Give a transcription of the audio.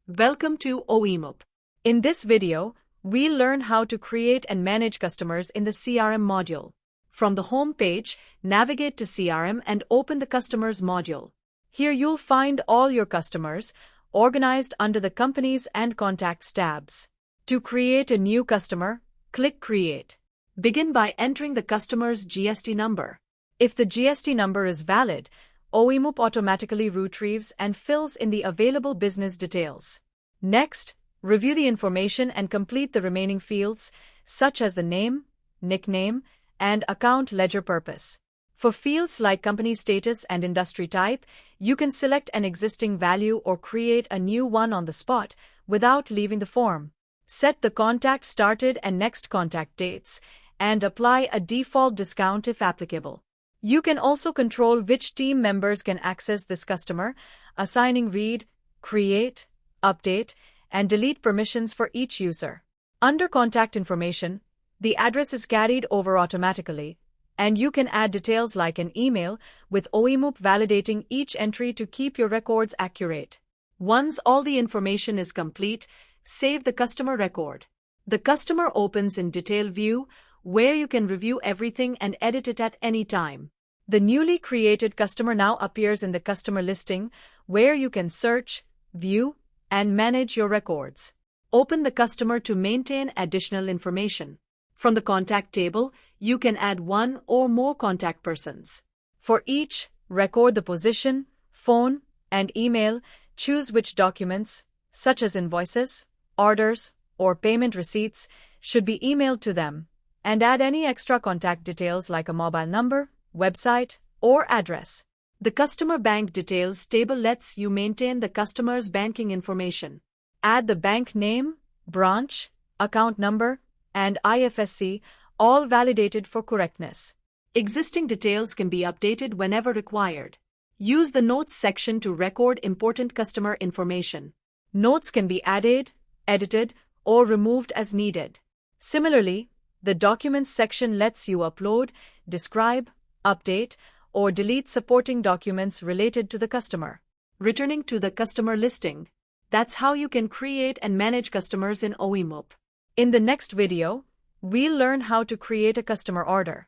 Welcome to OEMup. In this video, we'll learn how to create and manage customers in the CRM module. From the home page, navigate to CRM and open the Customers module. Here you'll find all your customers, organized under the Companies and Contacts tabs. To create a new customer, click Create. Begin by entering the customer's GST number. If the GST number is valid, OEMup automatically retrieves and fills in the available business details. Next, review the information and complete the remaining fields, such as the name, nickname, and account ledger purpose. For fields like company status and industry type, you can select an existing value or create a new one on the spot without leaving the form. Set the contact started and next contact dates, and apply a default discount if applicable. You can also control which team members can access this customer, assigning read, create, update, and delete permissions for each user. Under contact information, the address is carried over automatically, and you can add details like an email, with OEMup validating each entry to keep your records accurate. Once all the information is complete, save the customer record. The customer opens in Detail View, where you can review everything and edit it at any time. The newly created customer now appears in the customer listing, where you can search, view, and manage your records. Open the customer to maintain additional information. From the contact table, you can add one or more contact persons. For each, record the position, phone, and email, choose which documents, such as invoices, orders, or payment receipts, should be emailed to them, and add any extra contact details like a mobile number, website, or address. The Customer Bank Details table lets you maintain the customer's banking information. Add the bank name, branch, account number, and IFSC, all validated for correctness. Existing details can be updated whenever required. Use the Notes section to record important customer information. Notes can be added, edited, or removed as needed. Similarly, the Documents section lets you upload, describe, update, or delete supporting documents related to the customer. Returning to the customer listing. That's how you can create and manage customers in OEMup. In the next video, we'll learn how to create a customer order.